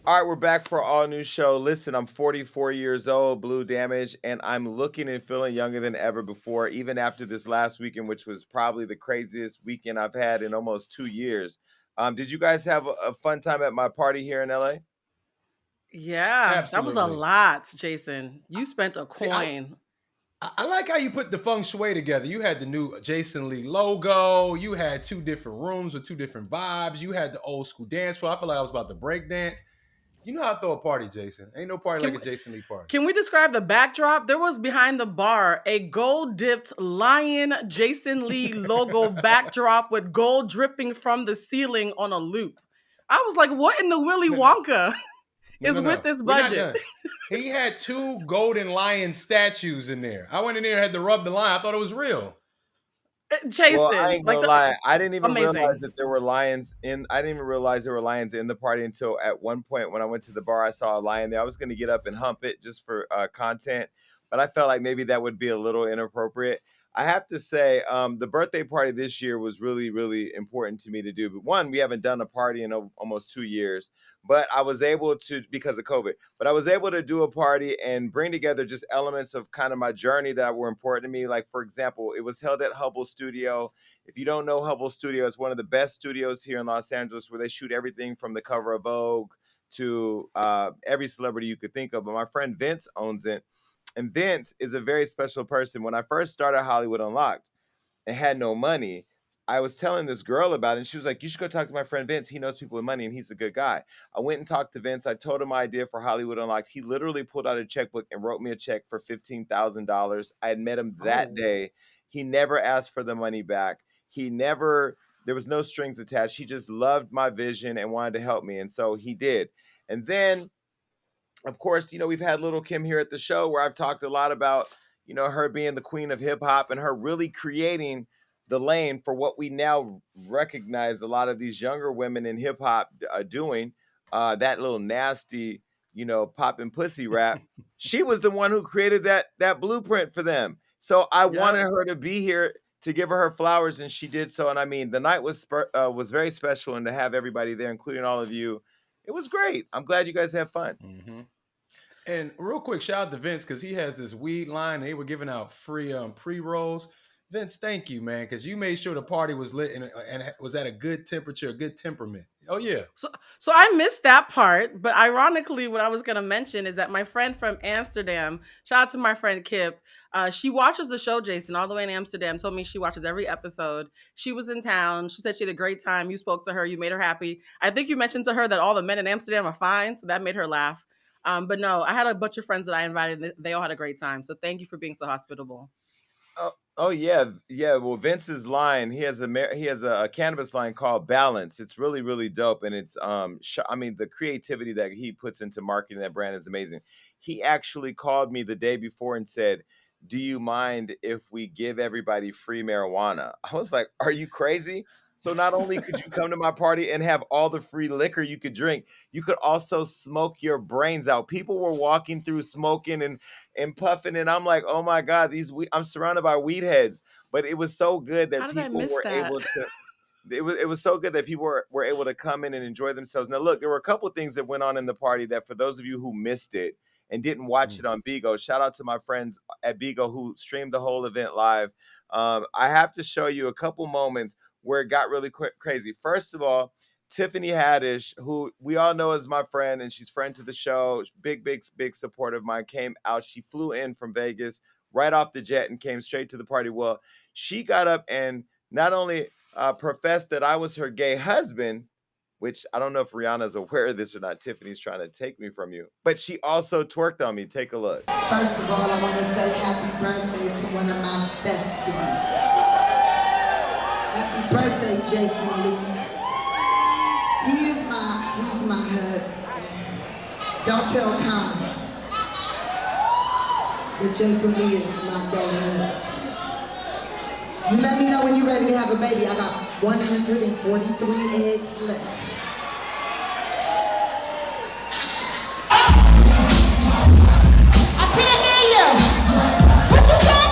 All right, we're back for an all new show. Listen, I'm 44 years old, blue damage, and I'm looking and feeling younger than ever before, even after this last weekend, which was probably the craziest weekend I've had in almost 2 years. Did you guys have a fun time at my party here in LA? Yeah, that was a Absolutely. lot, Jason. You spent a See, I, coin. I like how you put the feng shui together. You had the new Jason Lee logo. You had two different rooms with two different vibes. You had the old school dance floor. I feel like I was about to break dance. You know how to throw a party, Jason. Ain't no party like Can a Jason Lee party. can we describe the backdrop? There was behind the bar a gold dipped lion Jason Lee logo backdrop with gold dripping from the ceiling on a loop. I was like, what in the Willy No, no, Wonka no, is no, with no. this We're not budget? done. He had two golden lion statues in there. I went in there and had to rub the lion. I thought it was real. Well, I Jason, ain't like gonna the lie. I didn't even realize amazing. that there were lions in. I didn't even realize there were lions in the party until at one point when I went to the bar, I saw a lion there. I was gonna get up and hump it just for content, but I felt like maybe that would be a little inappropriate. I have to say, the birthday party this year was really, really important to me to do. But one, we haven't done a party in almost 2 years, but I was able to because of COVID. But I was able to do a party and bring together just elements of kind of my journey that were important to me. Like for example, it was held at Hubble Studio. If you don't know Hubble Studio, it's one of the best studios here in Los Angeles where they shoot everything from the cover of Vogue to every celebrity you could think of. But my friend Vince owns it. And Vince is a very special person. When I first started Hollywood Unlocked and had no money, I was telling this girl about it, and she was like, "You should go talk to my friend Vince. He knows people with money, and he's a good guy." I went and talked to Vince. I told him my idea for Hollywood Unlocked. He literally pulled out a checkbook and wrote me a check for $15,000. I had met him that Oh, day. He never asked for the money back. He never, there was no strings attached. He just loved my vision and wanted to help me, and so he did. And then of course, we've had Little Kim here at the show where I've talked a lot about, her being the queen of hip hop and her really creating the lane for what we now recognize a lot of these younger women in hip hop doing. That little nasty, popping pussy rap. She was the one who created that blueprint for them. So I wanted yep. her to be here to give her flowers, and she did so. And I mean, the night was very special, and to have everybody there, including all of you, it was great. I'm glad you guys had fun. Mm-hmm. And real quick, shout out to Vince because he has this weed line. They were giving out free pre rolls. Vince, thank you, man, because you made sure the party was lit and was at a good temperature, a good temperament. Oh yeah. So I missed that part, but ironically, what I was gonna mention is that my friend from Amsterdam, shout out to my friend Kip, she watches the show, Jason, all the way in Amsterdam, told me she watches every episode. She was in town. She said she had a great time. You spoke to her, you made her happy. I think you mentioned to her that all the men in Amsterdam are fine, so that made her laugh. But no, I had a bunch of friends that I invited, and they all had a great time. So thank you for being so hospitable. Oh yeah, yeah. Well, Vince's line, he has a cannabis line called Balance. It's really really dope, and it's I mean the creativity that he puts into marketing that brand is amazing. He actually called me the day before and said, "Do you mind if we give everybody free marijuana?" I was like, "Are you crazy?" So not only could you come to my party and have all the free liquor you could drink, you could also smoke your brains out. People were walking through smoking and puffing, and I'm like, oh my god, I'm surrounded by weed heads. But it was so good How that did I people miss were that? able to. It was so good that people were able to come in and enjoy themselves. Now, look, there were a couple of things that went on in the party that, for those of you who missed it and didn't watch it Mm. on Bigo, shout out to my friends at Bigo who streamed the whole event live. I have to show you a couple moments where it got really crazy. First of all, Tiffany Haddish, who we all know is my friend, and she's friend to the show, big, big, big supporter of mine, came out. She flew in from Vegas right off the jet and came straight to the party. Well, she got up and not only professed that I was her gay husband, which I don't know if Rihanna's aware of this or not. Tiffany's trying to take me from you, but she also twerked on me. Take a look. First of all, I want to say happy birthday to one of my besties. Happy birthday, Jason Lee. He's my husband. Don't tell Con, but Jason Lee is my gay husband. You let me know when you're ready to have a baby. I got 143 eggs left. I can't hear you. What you say?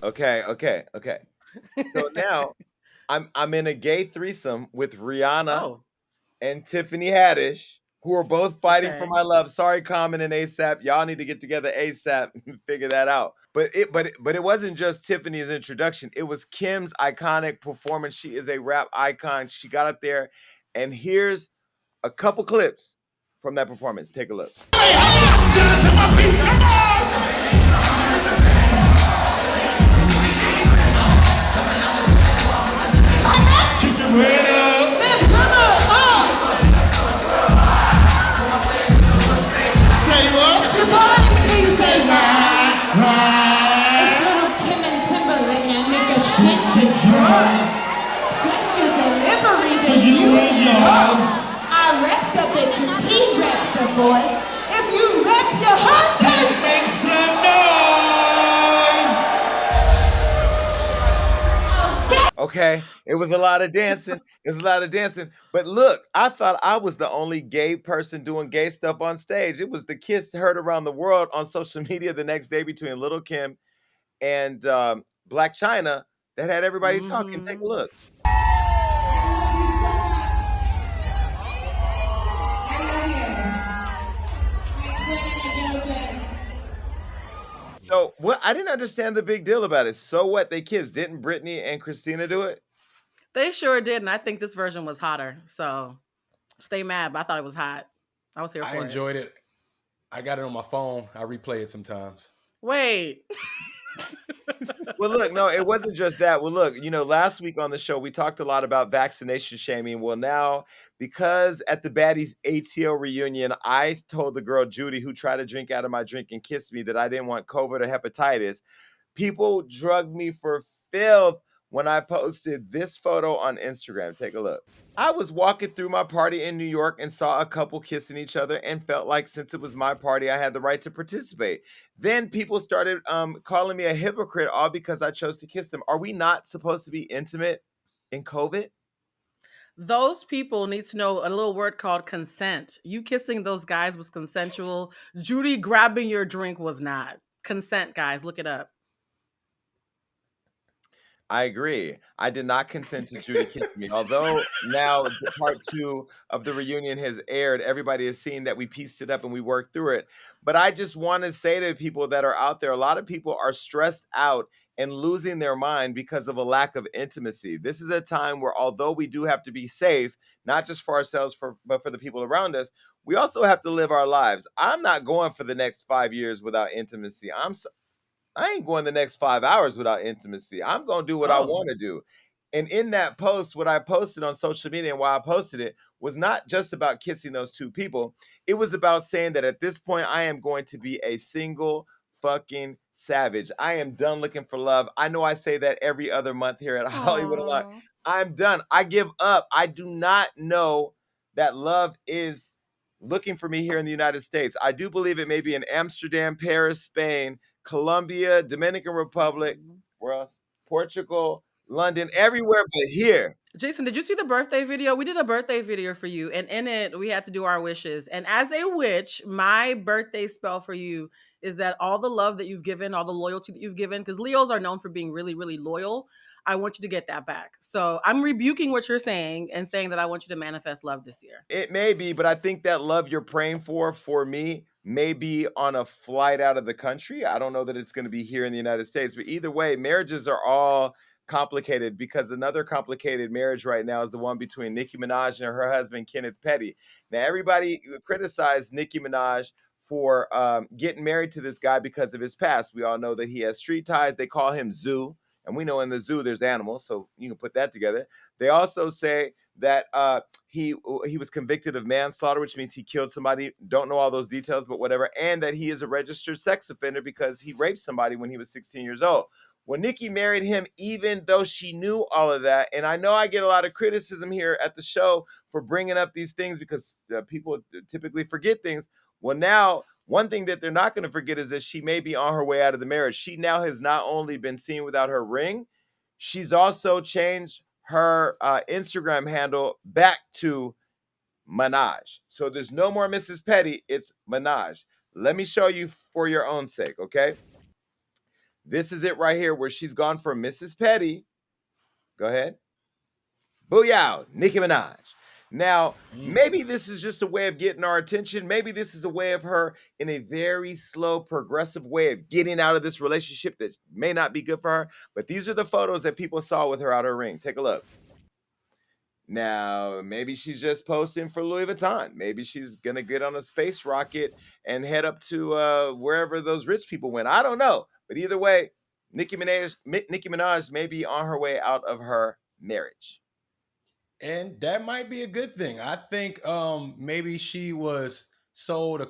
Okay. So now I'm in a gay threesome with Rihanna Oh, and Tiffany Haddish, who are both fighting for okay. my love. Sorry, Common and ASAP. Y'all need to get together ASAP and figure that out. But it wasn't just Tiffany's introduction. It was Kim's iconic performance. She is a rap icon. She got up there, and here's a couple clips from that performance. Take a look. It's little Kim and Timberlake and nigga shit to drugs. Special delivery to you and yours. I rep the bitches, he rep the boys. If you rep your husband, make some noise. Okay, it was a lot of dancing. It was a lot of dancing. But look, I thought I was the only gay person doing gay stuff on stage. It was the kiss heard around the world on social media the next day between Lil Kim and Black China that had everybody talking. Take a Mm-hmm. look. So what? I didn't understand the big deal about it. So what? They kids didn't Brittany and Christina do it? They sure did, and I think this version was hotter. So stay mad, but I thought it was hot. I was here I for it. enjoyed it. I got it on my phone. I replay it sometimes. Wait. Well, look, no, it wasn't just that. Well, look, last week on the show, we talked a lot about vaccination shaming. Well, now, because at the Baddies ATL reunion, I told the girl Judy, who tried to drink out of my drink and kiss me, that I didn't want COVID or hepatitis. People drugged me for filth when I posted this photo on Instagram. Take a look. I was walking through my party in New York and saw a couple kissing each other and felt like since it was my party, I had the right to participate. Then people started calling me a hypocrite all because I chose to kiss them. Are we not supposed to be intimate in COVID? Those people need to know a little word called consent. You kissing those guys was consensual. Judy grabbing your drink was not. Consent, guys. Look it up. I agree. I did not consent to Judy kissing me. Although now part two of the reunion has aired, everybody has seen that we pieced it up and we worked through it. But I just want to say to people that are out there, a lot of people are stressed out and losing their mind because of a lack of intimacy. This is a time where, although we do have to be safe, not just for ourselves, but for the people around us, we also have to live our lives. I'm not going for the next 5 years without intimacy. I ain't going the next 5 hours without intimacy. I'm going to do what I Oh. want to do. And in that post, what I posted on social media and why I posted it was not just about kissing those two people. It was about saying that at this point, I am going to be a single fucking savage. I am done looking for love. I know I say that every other month here at Hollywood Unlocked. Aw. I'm done. I give up. I do not know that love is looking for me here in the United States. I do believe it may be in Amsterdam, Paris, Spain, Colombia, Dominican Republic, Mhm. where else? Portugal, London, everywhere but here. Jason, did you see the birthday video? We did a birthday video for you, and in it, we had to do our wishes. And as a witch, my birthday spell for you is that all the love that you've given, all the loyalty that you've given, because Leos are known for being really, really loyal. I want you to get that back. So I'm rebuking what you're saying and saying that I want you to manifest love this year. It may be, but I think that love you're praying for me, may be on a flight out of the country. I don't know that it's going to be here in the United States, but either way, marriages are all complicated because another complicated marriage right now is the one between Nicki Minaj and her husband, Kenneth Petty. Now, everybody criticized Nicki Minaj for getting married to this guy because of his past. We all know that he has street ties. They call him Zoo. And we know in the zoo there's animals, so you can put that together. They also say that he was convicted of manslaughter, which means he killed somebody. Don't know all those details, but whatever. And that he is a registered sex offender because he raped somebody when he was 16 years old. Well, Nicki married him even though she knew all of that. And I know I get a lot of criticism here at the show for bringing up these things because people typically forget things. Well, now, one thing that they're not going to forget is that she may be on her way out of the marriage. She now has not only been seen without her ring, she's also changed her Instagram handle back to Minaj. So there's no more Mrs. Petty. It's Minaj. Let me show you for your own sake, okay? This is it right here where she's gone from Mrs. Petty. Go ahead. Booyah, Nicki Minaj. Now, maybe this is just a way of getting our attention. Maybe this is a way of her in a very slow, progressive way of getting out of this relationship that may not be good for her. But these are the photos that people saw with her out of her ring. Take a look. Now, maybe she's just posting for Louis Vuitton. Maybe she's going to get on a space rocket and head up to wherever those rich people went. I don't know. But either way, Nicki Minaj may be on her way out of her marriage. And that might be a good thing. I think maybe she was sold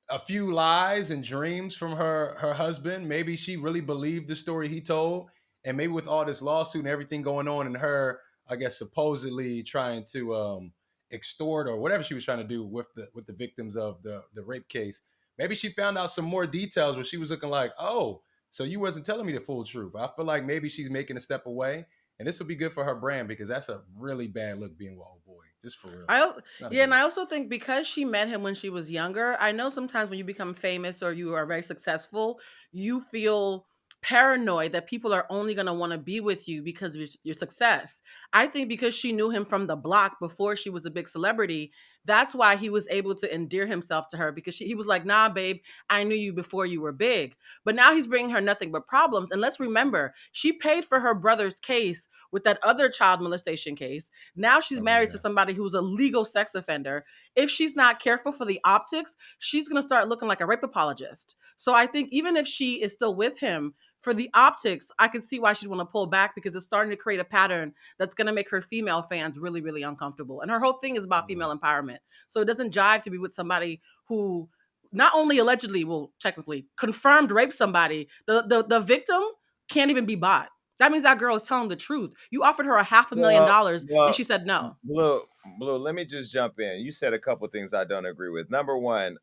a few lies and dreams from her husband. Maybe she really believed the story he told. And maybe with all this lawsuit and everything going on and her, I guess, supposedly trying to extort or whatever she was trying to do with the victims of the rape case, maybe she found out some more details where she was looking like, oh, so you wasn't telling me the full truth. I feel like maybe she's making a step away. And this will be good for her brand because that's a really bad look being with old boy. Just for real. And I also think because she met him when she was younger, I know sometimes when you become famous or you are very successful, you feel paranoid that people are only going to want to be with you because of your success. I think because she knew him from the block before she was a big celebrity, that's why he was able to endear himself to her because he was like, nah, babe, I knew you before you were big. But now he's bringing her nothing but problems. And let's remember, she paid for her brother's case with that other child molestation case. Now she's married to somebody who's a legal sex offender. If she's not careful for the optics, she's going to start looking like a rape apologist. So I think even if she is still with him, for the optics, I can see why she'd want to pull back because it's starting to create a pattern that's going to make her female fans really, really uncomfortable. And her whole thing is about female empowerment. So it doesn't jive to be with somebody who not only allegedly, well, technically confirmed raped somebody, the victim can't even be bought. That means that girl is telling the truth. You offered her $500,000 and she said no. Blue, let me just jump in. You said a couple things I don't agree with. Number one,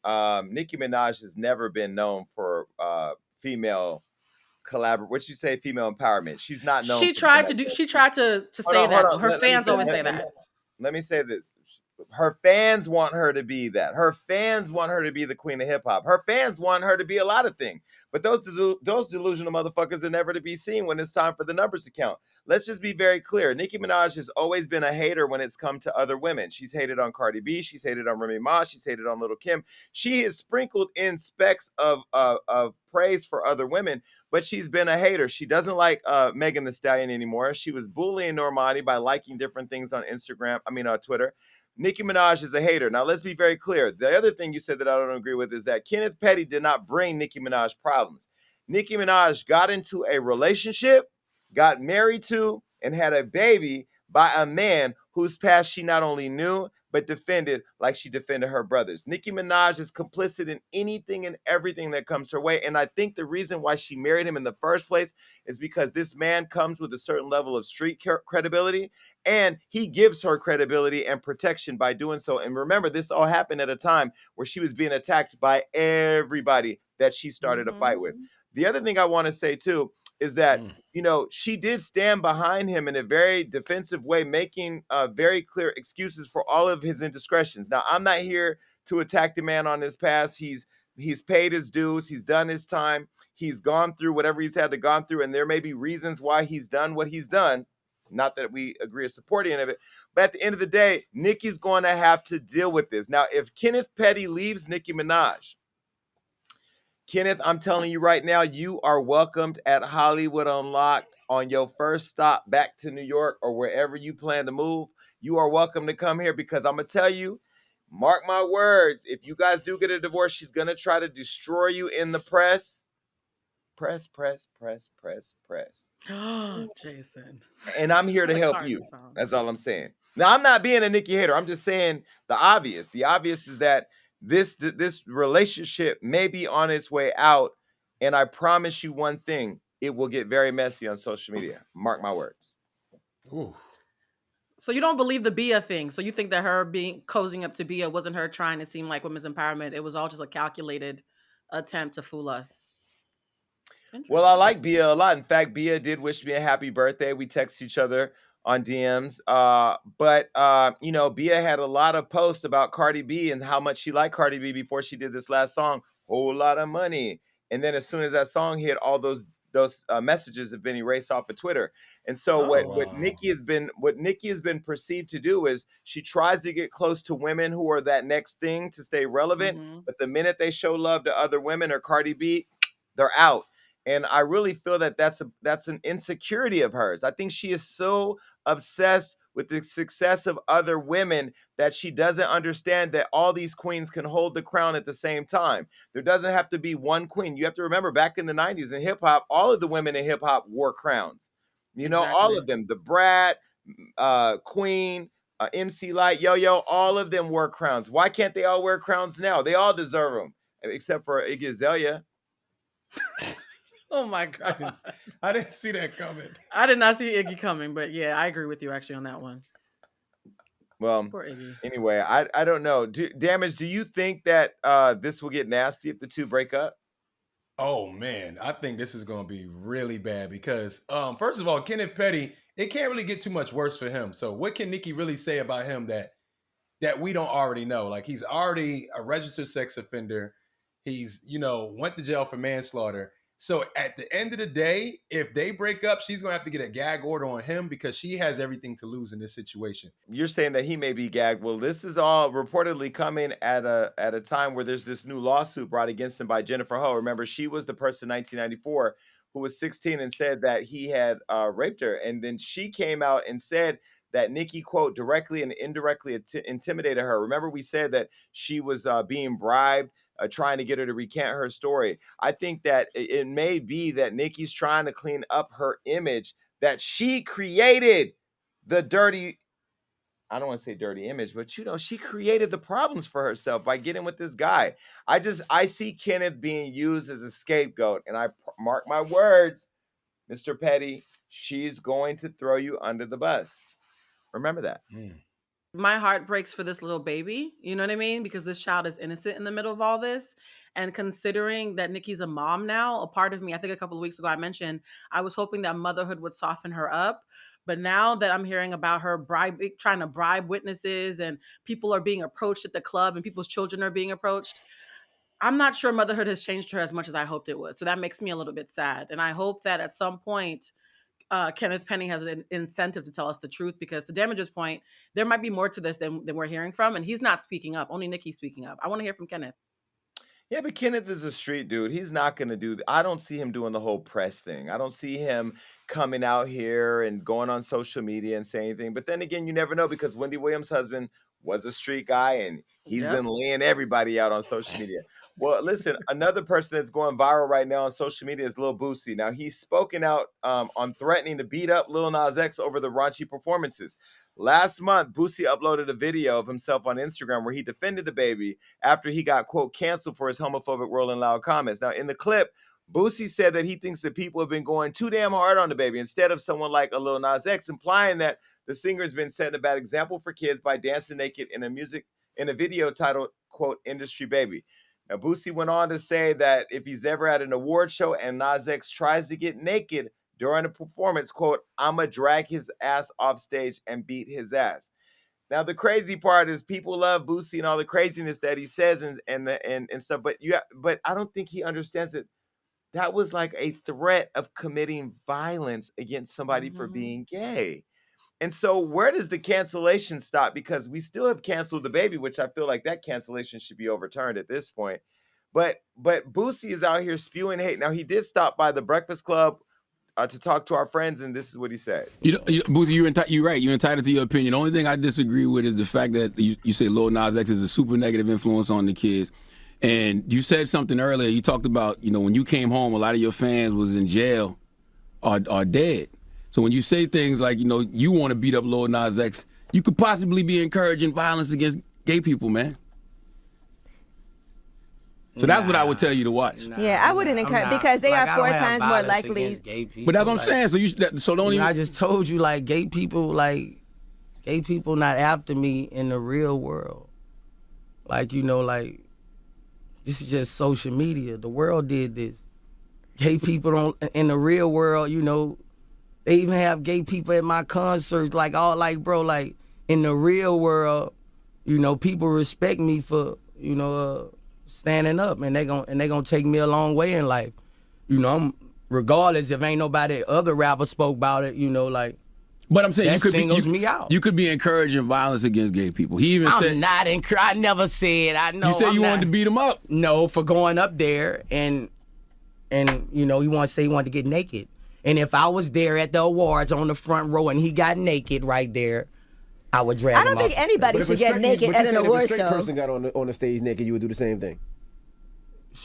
Nicki Minaj has never been known for female what you say, female empowerment. She's not known. She tried to say that. Her fans always say that. Let me say this. Her fans want her to be that. Her fans want her to be the queen of hip hop. Her fans want her to be a lot of things. But those delusional motherfuckers are never to be seen when it's time for the numbers to count. Let's just be very clear. Nicki Minaj has always been a hater when it's come to other women. She's hated on Cardi B. She's hated on Remy Ma. She's hated on Lil Kim. She has sprinkled in specks of praise for other women, but she's been a hater. She doesn't like Megan Thee Stallion anymore. She was bullying Normani by liking different things on Twitter. Nicki Minaj is a hater. Now, let's be very clear. The other thing you said that I don't agree with is that Kenneth Petty did not bring Nicki Minaj problems. Nicki Minaj got into a relationship, got married to, and had a baby by a man whose past she not only knew, but defended like she defended her brothers. Nicki Minaj is complicit in anything and everything that comes her way. And I think the reason why she married him in the first place is because this man comes with a certain level of street credibility, and he gives her credibility and protection by doing so. And remember, this all happened at a time where she was being attacked by everybody that she started a fight with. The other thing I want to say, too, is that, she did stand behind him in a very defensive way, making very clear excuses for all of his indiscretions. Now, I'm not here to attack the man on his past. He's paid his dues. He's done his time. He's gone through whatever he's had to gone through, and there may be reasons why he's done what he's done. Not that we agree or support any of it, but at the end of the day, Nicki's going to have to deal with this. Now, if Kenneth Petty leaves Nicki Minaj, Kenneth, I'm telling you right now, you are welcomed at Hollywood Unlocked on your first stop back to New York or wherever you plan to move. You are welcome to come here because I'm going to tell you, mark my words, if you guys do get a divorce, she's going to try to destroy you in the press. Press. Jason. And I'm here to help you. That's all I'm saying. Now, I'm not being a Nicki hater. I'm just saying the obvious. The obvious is that this relationship may be on its way out, and I promise you one thing, it will get very messy on social media. Mark my words. Ooh. So you don't believe the Bia thing. So you think that her cozying up to Bia wasn't her trying to seem like women's empowerment. It was all just a calculated attempt to fool us. Well, I like Bia a lot. In fact, Bia did wish me a happy birthday. We text each other on DMs. But Bia had a lot of posts about Cardi B and how much she liked Cardi B before she did this last song, Whole Lot of Money. And then as soon as that song hit, all those those messages have been erased off of Twitter. And so what Nicki has been perceived to do is she tries to get close to women who are that next thing to stay relevant. But the minute they show love to other women or Cardi B, they're out. And I really feel that that's an insecurity of hers. I think she is so obsessed with the success of other women that she doesn't understand that all these queens can hold the crown at the same time. There doesn't have to be one queen. You have to remember back in the 90s in hip hop, all of the women in hip hop wore crowns. You know, all of them, the Brat, Queen, MC Light, Yo-Yo, all of them wore crowns. Why can't they all wear crowns now? They all deserve them, except for Iggy Azalea. Oh my God. I didn't see that coming. I did not see Iggy coming, but yeah, I agree with you actually on that one. Well, Poor Iggy. Anyway, I don't know. Damage, do you think that this will get nasty if the two break up? Oh man, I think this is going to be really bad because first of all, Kenneth Petty, it can't really get too much worse for him. So what can Nicki really say about him that we don't already know? Like he's already a registered sex offender. He's, went to jail for manslaughter. So at the end of the day, if they break up, she's going to have to get a gag order on him because she has everything to lose in this situation. You're saying that he may be gagged. Well, this is all reportedly coming at a time where there's this new lawsuit brought against him by Jennifer Ho. Remember, she was the person in 1994 who was 16 and said that he had raped her. And then she came out and said that Nicki, quote, directly and indirectly intimidated her. Remember, we said that she was being bribed, trying to get her to recant her story. I think that it may be that Nicki's trying to clean up her image, that she created the dirty, I don't want to say dirty image, but she created the problems for herself by getting with this guy. I see Kenneth being used as a scapegoat, and I mark my words, Mr. Petty, she's going to throw you under the bus. Remember that. My heart breaks for this little baby. You know what I mean? Because this child is innocent in the middle of all this. And considering that Nicki's a mom now, a part of me, I think a couple of weeks ago I mentioned, I was hoping that motherhood would soften her up. But now that I'm hearing about her trying to bribe witnesses and people are being approached at the club and people's children are being approached, I'm not sure motherhood has changed her as much as I hoped it would. So that makes me a little bit sad. And I hope that at some point, Kenneth Petty has an incentive to tell us the truth, because to Damage's point, there might be more to this than we're hearing from, and he's not speaking up. Only Nicki's speaking up. I want to hear from Kenneth. Yeah, but Kenneth is a street dude. He's not going to do. I don't see him doing the whole press thing. I don't see him coming out here and going on social media and saying anything. But then again, you never know, because Wendy Williams' husband was a street guy, and he's been laying everybody out on social media. Well, listen, another person that's going viral right now on social media is Lil Boosie. Now, he's spoken out on threatening to beat up Lil Nas X over the raunchy performances. Last month, Boosie uploaded a video of himself on Instagram where he defended the baby after he got, quote, canceled for his homophobic Rolling Loud comments. Now, in the clip, Boosie said that he thinks that people have been going too damn hard on the baby instead of someone like a Lil Nas X, implying that the singer has been setting a bad example for kids by dancing naked in a video titled, quote, Industry Baby. Now, Boosie went on to say that if he's ever at an award show and Nas X tries to get naked during a performance, quote, I'ma drag his ass off stage and beat his ass. Now, the crazy part is people love Boosie and all the craziness that he says and stuff, but I don't think he understands it. That was like a threat of committing violence against somebody for being gay. And so where does the cancellation stop? Because we still have canceled the baby, which I feel like that cancellation should be overturned at this point. But Boosie is out here spewing hate. Now, he did stop by the Breakfast Club to talk to our friends, and this is what he said. Boosie, you're right. You're entitled to your opinion. The only thing I disagree with is the fact that you say Lil Nas X is a super negative influence on the kids. And you said something earlier. You talked about, when you came home, a lot of your fans was in jail or dead. So when you say things like, you want to beat up Lil Nas X, you could possibly be encouraging violence against gay people, man. So that's what I would tell you to watch. Yeah, I wouldn't encourage, because they are 4 times more likely. But that's what I'm saying. So don't even. I just told you, gay people not after me in the real world. This is just social media. The world did this. Gay people don't, in the real world, they even have gay people at my concerts, in the real world, people respect me for, standing up, and they gonna take me a long way in life. I'm regardless if ain't nobody other rapper spoke about it, like. But I'm saying that you could singles me out. You could be encouraging violence against gay people. He even said, I'm not I never said. I know. You said wanted to beat him up. No, for going up there and he wanted to say he wanted to get naked. And if I was there at the awards on the front row and he got naked right there, I would drag him I don't think anybody should get naked at an award show. If a straight person got on the stage naked, you would do the same thing.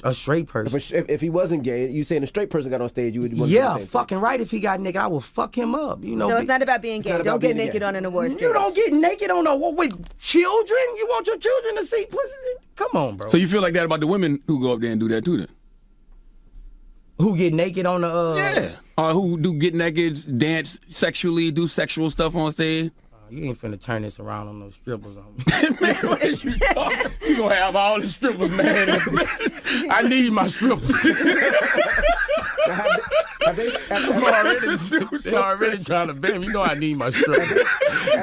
A straight person. If he wasn't gay, you saying a straight person got on stage, you would do the same fucking thing. right. If he got naked, I would fuck him up. So it's not about being gay. Don't get naked on an award stage. You don't get naked on with children. You want your children to see pussy? Come on, bro. So you feel like that about the women who go up there and do that too, then? Who get naked on the? Yeah. Who do get naked, dance sexually, do sexual stuff on stage? You ain't finna turn this around on those strippers on me. Man, what is you talking? You gonna have all the strippers, man. I need my strippers. They already trying to bend him. You know I need my strippers.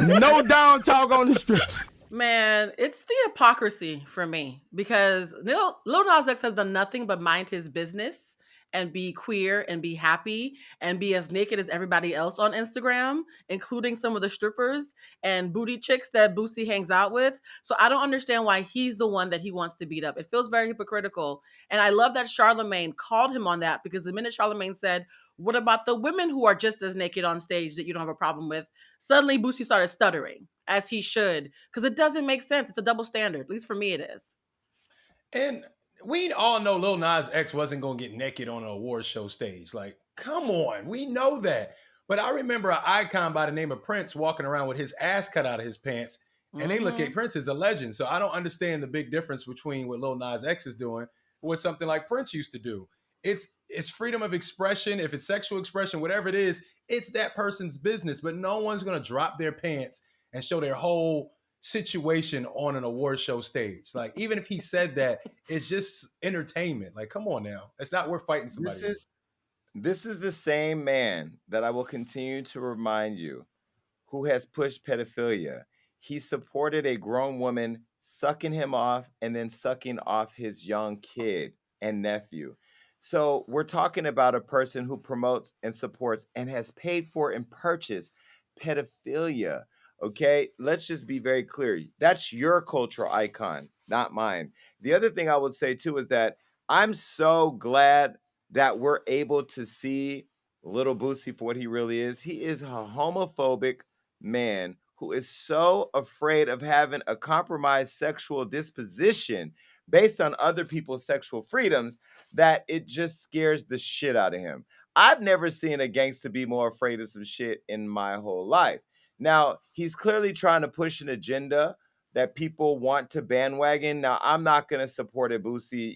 No down talk on the strippers. Man, it's the hypocrisy for me because Lil Nas X has done nothing but mind his business and be queer and be happy and be as naked as everybody else on Instagram, including some of the strippers and booty chicks that Boosie hangs out with. So I don't understand why he's the one that he wants to beat up. It feels very hypocritical. And I love that Charlemagne called him on that because the minute Charlemagne said, what about the women who are just as naked on stage that you don't have a problem with? Suddenly Boosie started stuttering, as he should, because it doesn't make sense. It's a double standard. At least for me it is. And we all know Lil Nas X wasn't going to get naked on an award show stage. Like, come on. We know that. But I remember an icon by the name of Prince walking around with his ass cut out of his pants. And they look at Prince as a legend. So I don't understand the big difference between what Lil Nas X is doing and what something like Prince used to do. It's freedom of expression. If it's sexual expression, whatever it is, it's that person's business. But no one's going to drop their pants and show their whole situation on an award show stage. Like, even if he said that, it's just entertainment. Like, come on now. It's not worth fighting somebody. This is the same man that I will continue to remind you who has pushed pedophilia. He supported a grown woman sucking him off and then sucking off his young kid and nephew. So we're talking about a person who promotes and supports and has paid for and purchased pedophilia. Okay, let's just be very clear. That's your cultural icon, not mine. The other thing I would say too is that I'm so glad that we're able to see Little Boosie for what he really is. He is a homophobic man who is so afraid of having a compromised sexual disposition based on other people's sexual freedoms that it just scares the shit out of him. I've never seen a gangster be more afraid of some shit in my whole life. Now, he's clearly trying to push an agenda that people want to bandwagon. Now, I'm not going to support it, Boosie.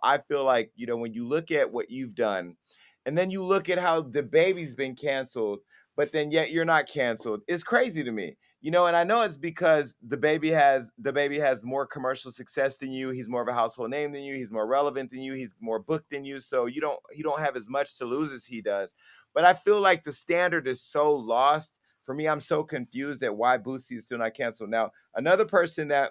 I feel like, when you look at what you've done, and then you look at how the baby's been canceled, but then yet you're not canceled, it's crazy to me. And I know it's because the baby has more commercial success than you. He's more of a household name than you. He's more relevant than you. He's more booked than you. So you don't have as much to lose as he does. But I feel like the standard is so lost. For me, I'm so confused at why Boosie is still not canceled. Now, another person that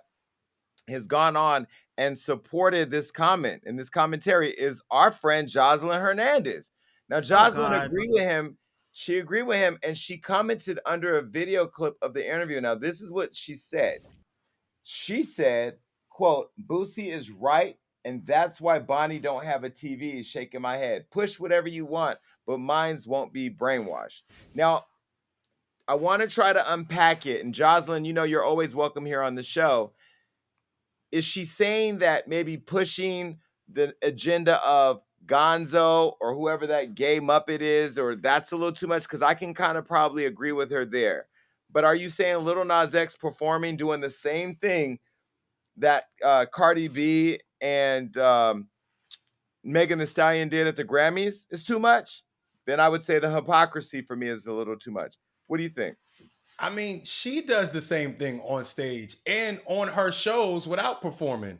has gone on and supported this comment and this commentary is our friend Joseline Hernandez. Now, Joseline agreed with him. She agreed with him, and she commented under a video clip of the interview. Now, this is what she said. She said, quote, Boosie is right, and that's why Bonnie don't have a TV, shaking my head. Push whatever you want, but mines won't be brainwashed. Now, I want to try to unpack it. And Joseline, you're always welcome here on the show. Is she saying that maybe pushing the agenda of Gonzo or whoever that gay Muppet is, or that's a little too much? Because I can kind of probably agree with her there. But are you saying Lil Nas X performing, doing the same thing that Cardi B and Megan Thee Stallion did at the Grammys is too much? Then I would say the hypocrisy for me is a little too much. What do you think? I mean, she does the same thing on stage and on her shows without performing.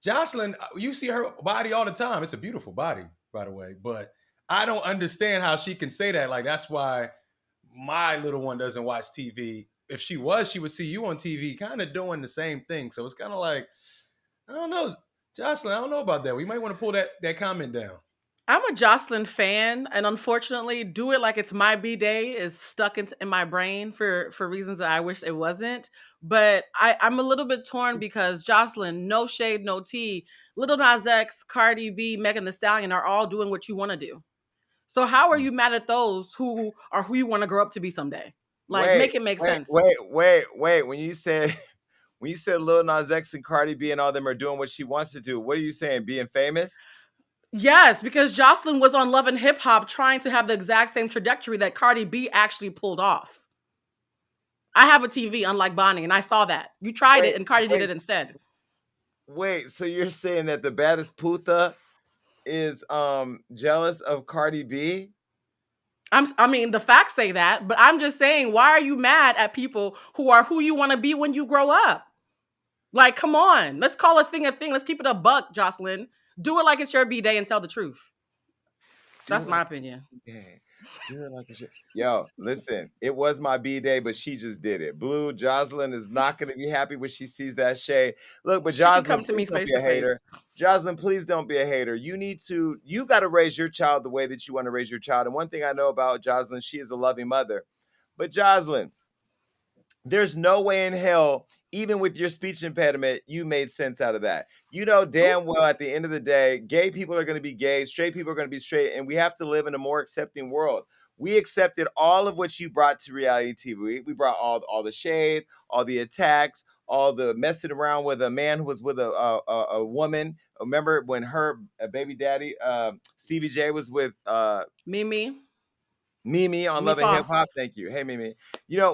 Joseline, you see her body all the time. It's a beautiful body, by the way. But I don't understand how she can say that. Like, that's why my little one doesn't watch TV. If she was, she would see you on TV kind of doing the same thing. So it's kind of like, I don't know. Joseline, I don't know about that. We might want to pull that comment down. I'm a Joseline fan, and unfortunately, "Do It Like It's My B-Day" is stuck in my brain for reasons that I wish it wasn't. But I'm a little bit torn because Joseline, no shade, no tea, Lil Nas X, Cardi B, Megan Thee Stallion are all doing what you want to do. So how are you mad at those who are who you want to grow up to be someday? Like, Wait, make it make wait, sense. wait, wait, wait. When you said Lil Nas X and Cardi B and all them are doing what she wants to do, what are you saying? Being famous? Yes, because Joseline was on Love and Hip Hop trying to have the exact same trajectory that Cardi B actually pulled off. I have a TV, unlike Bonnie, and I saw that. You tried it, Wait, and Cardi did wait, it instead. wait. So you're saying that the baddest puta is jealous of Cardi B? I mean, the facts say that, but I'm just saying, why are you mad at people who are who you want to be when you grow up? Like, come on, let's call a thing a thing. Let's keep it a buck, Joseline. Do it like it's your B-day and tell the truth. Do That's it my like opinion. yeah. Do it like a shit. Yo, listen, it was my B-day, but she just did it. Blue, Joseline is not going to be happy when she sees that shade. Look, but She could come Joseline, to me please don't face be a to face. hater. Joseline, please don't be a hater. You got to raise your child the way that you want to raise your child. And one thing I know about Joseline, she is a loving mother. But Joseline, there's no way in hell, even with your speech impediment, you made sense out of that. You know damn well at the end of the day, gay people are going to be gay, straight people are going to be straight, and we have to live in a more accepting world. We accepted all of what you brought to reality TV. We brought all the shade, all the attacks, all the messing around with a man who was with a woman. Remember when her baby daddy Stevie J was with Mimi, Mimi on we Love and Hip Hop. lost. Thank you. Hey, Mimi.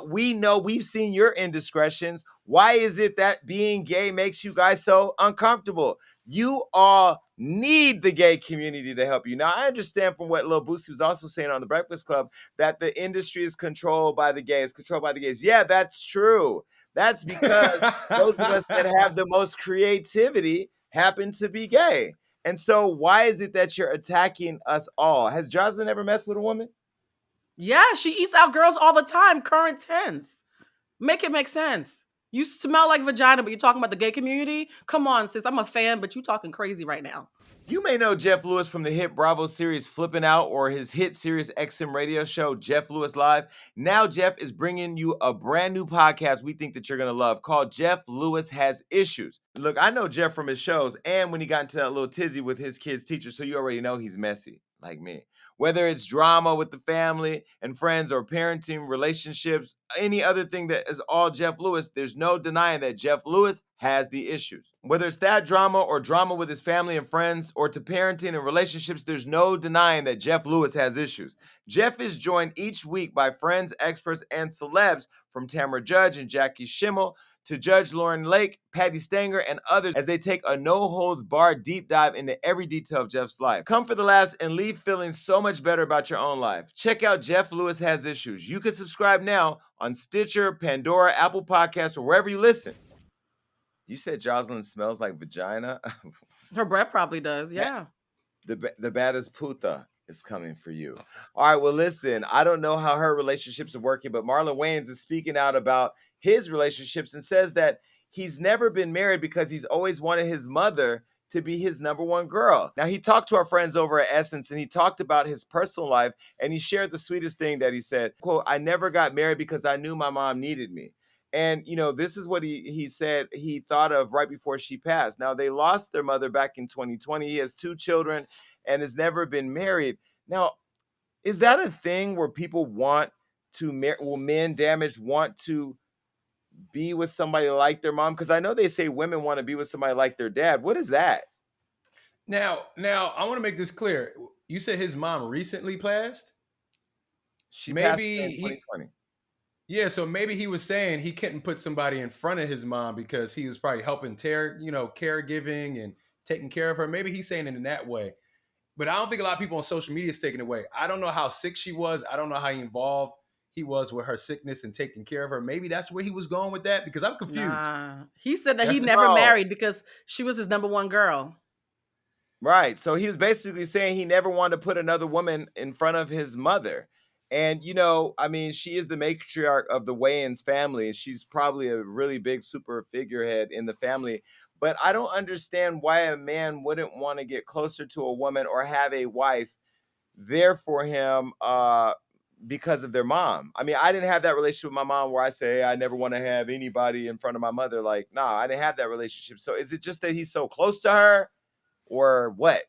We know we've seen your indiscretions. Why is it that being gay makes you guys so uncomfortable? You all need the gay community to help you. Now, I understand from what Lil Boosie was also saying on the Breakfast Club that the industry is controlled by the gays, controlled by the gays. Yeah, that's true. That's because those of us that have the most creativity happen to be gay. And so why is it that you're attacking us all? Has Jocelyn ever messed with a woman? Yeah, she eats out girls all the time. Current tense. Make it make sense. You smell like vagina, but you're talking about the gay community? Come on, sis. I'm a fan, but you talking crazy right now. You may know Jeff Lewis from the hit Bravo series Flippin' Out or his hit Sirius XM radio show, Jeff Lewis Live. Now, Jeff is bringing you a brand new podcast we think that you're going to love called Jeff Lewis Has Issues. Look, I know Jeff from his shows and when he got into that little tizzy with his kid's teacher, so you already know he's messy, like me. Whether it's drama with the family and friends or parenting, relationships, any other thing that is all Jeff Lewis, there's no denying that Jeff Lewis has the issues. Whether it's that drama or drama with his family and friends or to parenting and relationships, there's no denying that Jeff Lewis has issues. Jeff is joined each week by friends, experts, and celebs from Tamara Judge and Jackie Schimmel to Judge Lauren Lake, Patty Stanger, and others as they take a no-holds-barred deep dive into every detail of Jeff's life. Come for the laughs and leave feeling so much better about your own life. Check out Jeff Lewis Has Issues. You can subscribe now on Stitcher, Pandora, Apple Podcasts, or wherever you listen. You said Jocelyn smells like vagina? Her breath probably does, yeah. The baddest puta is coming for you. All right, well, listen, I don't know how her relationships are working, but Marlon Wayans is speaking out about his relationships and says that he's never been married because he's always wanted his mother to be his number one girl. Now, he talked to our friends over at Essence and he talked about his personal life and he shared the sweetest thing that he said, quote, "I never got married because I knew my mom needed me." And, this is what he said he thought of right before she passed. Now, they lost their mother back in 2020. He has 2 children and has never been married. Now, is that a thing where people want to marry? Will men damaged want to be with somebody like their mom? Because I know they say women want to be with somebody like their dad. What is that? Now, I want to make this clear. You said his mom recently passed? She passed Maybe in 2020. Yeah, so maybe he was saying he couldn't put somebody in front of his mom because he was probably helping caregiving and taking care of her. Maybe he's saying it in that way. But I don't think a lot of people on social media is taking it away. I don't know how sick she was. I don't know how involved he was with her sickness and taking care of her. Maybe that's where he was going with that because I'm confused. Nah. He said that he That's never wrong. married because she was his number one girl. Right. So he was basically saying he never wanted to put another woman in front of his mother. And, she is the matriarch of the Wayans family. And she's probably a really big super figurehead in the family. but I don't understand why a man wouldn't want to get closer to a woman or have a wife there for him because of their mom. I mean, I didn't have that relationship with my mom where I say, hey, I never want to have anybody in front of my mother. Like, nah, I didn't have that relationship. So is it just that he's so close to her or what?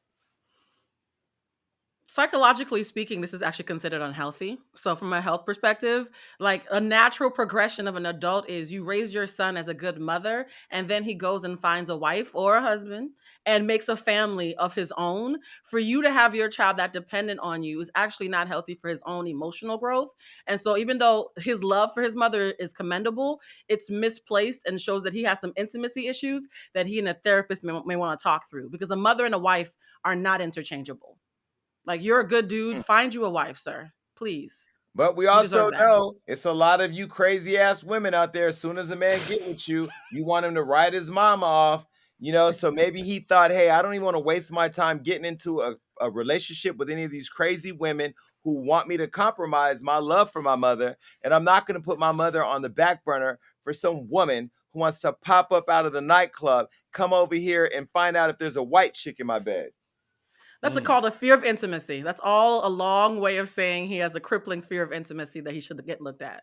Psychologically speaking, this is actually considered unhealthy. So from a health perspective, like a natural progression of an adult is you raise your son as a good mother, and then he goes and finds a wife or a husband and makes a family of his own. For you to have your child that dependent on you is actually not healthy for his own emotional growth. And so even though his love for his mother is commendable, it's misplaced and shows that he has some intimacy issues that he and a therapist may want to talk through, because a mother and a wife are not interchangeable. Like, you're a good dude. Find you a wife, sir. Please. But we also know it's a lot of you crazy ass women out there. As soon as a man get with you, you want him to write his mama off, you know? So maybe he thought, hey, I don't even want to waste my time getting into a relationship with any of these crazy women who want me to compromise my love for my mother. And I'm not going to put my mother on the back burner for some woman who wants to pop up out of the nightclub, come over here and find out if there's a white chick in my bed. That's called a fear of intimacy. That's all a long way of saying he has a crippling fear of intimacy that he should get looked at.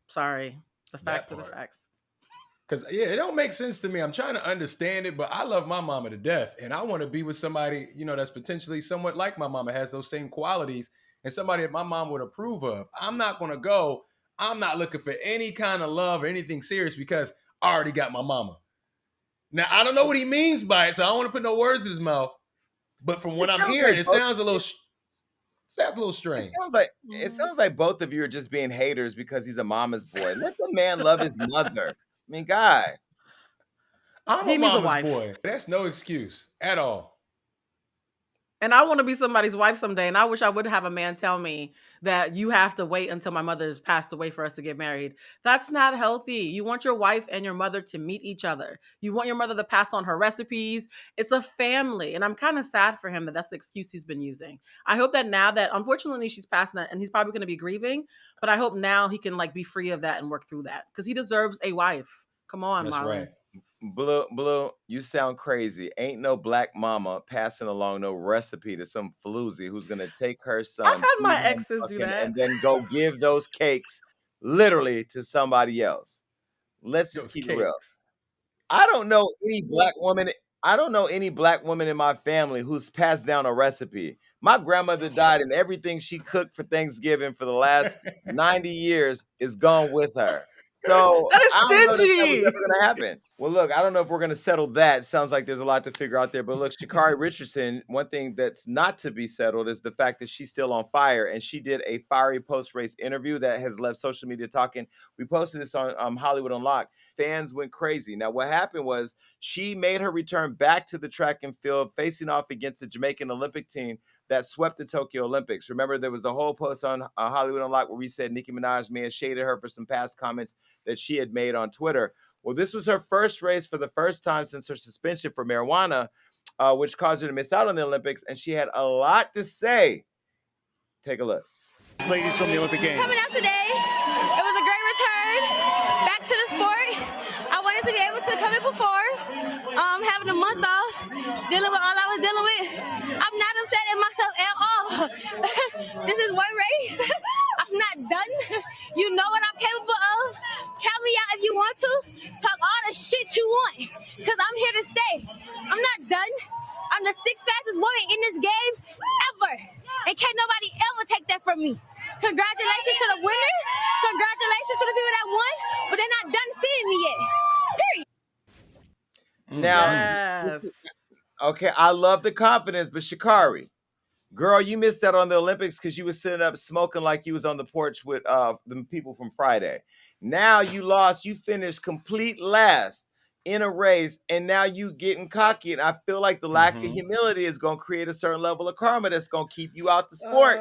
Sorry. The facts are the facts. Because, yeah, it don't make sense to me. I'm trying to understand it, but I love my mama to death. And I want to be with somebody, you know, that's potentially somewhat like my mama, has those same qualities, and somebody that my mom would approve of. I'm not going to go. I'm not looking for any kind of love or anything serious because I already got my mama. Now, I don't know what he means by it, so I don't want to put no words in his mouth. But from what I'm hearing, it sounds a little strange. It sounds like both of you are just being haters because he's a mama's boy. Let the man love his mother. I mean, guy. I'm a mama's boy. That's no excuse at all. And I want to be somebody's wife someday. And I wish I would have a man tell me that you have to wait until my mother's passed away for us to get married. That's not healthy. You want your wife and your mother to meet each other. You want your mother to pass on her recipes. It's a family. And I'm kind of sad for him that that's the excuse he's been using. I hope that now that, unfortunately, she's passed and he's probably going to be grieving, but I hope now he can like be free of that and work through that because he deserves a wife. Come on, that's Marlon. Right. Blue, you sound crazy. Ain't no black mama passing along no recipe to some floozy who's gonna take her son. I've had my exes do that. And then go give those cakes literally to somebody else. Let's just keep it real. I don't know any black woman. I don't know any black woman in my family who's passed down a recipe. My grandmother died, and everything she cooked for Thanksgiving for the last 90 years is gone with her. So that is I don't know stingy. that was ever going to happen. Well, look, I don't know if we're going to settle that. Sounds like there's a lot to figure out there. But look, Sha'Carri Richardson, one thing that's not to be settled is the fact that she's still on fire. And she did a fiery post-race interview that has left social media talking. We posted this on Hollywood Unlocked. Fans went crazy. Now, what happened was she made her return back to the track and field, facing off against the Jamaican Olympic team that swept the Tokyo Olympics. Remember, there was the whole post on Hollywood Unlocked where we said Nicki Minaj may have shaded her for some past comments that she had made on Twitter. Well, this was her first race for the first time since her suspension for marijuana, which caused her to miss out on the Olympics, and she had a lot to say. Take a look. Ladies from the Olympic Games. Coming out today, it was a great return back to the sport. I wanted to be able to come in before, having a month off, dealing with all I was dealing with. I'm not upset at myself at all. This is one race. I'm not done. You know what I'm capable of. Count me out if you want to. Talk all the shit you want, because I'm here to stay. I'm not done. I'm the 6th fastest woman in this game ever. And can't nobody ever take that from me. Congratulations to the winners. Congratulations to the people that won, but they're not done seeing me yet. Period. Now, okay, I love the confidence, but Sha'Carri, girl, you missed out on the Olympics because you was sitting up smoking like you was on the porch with the people from Friday. Now you lost. You finished complete last in a race, and now you getting cocky. And I feel like the lack of humility is going to create a certain level of karma that's going to keep you out the sport.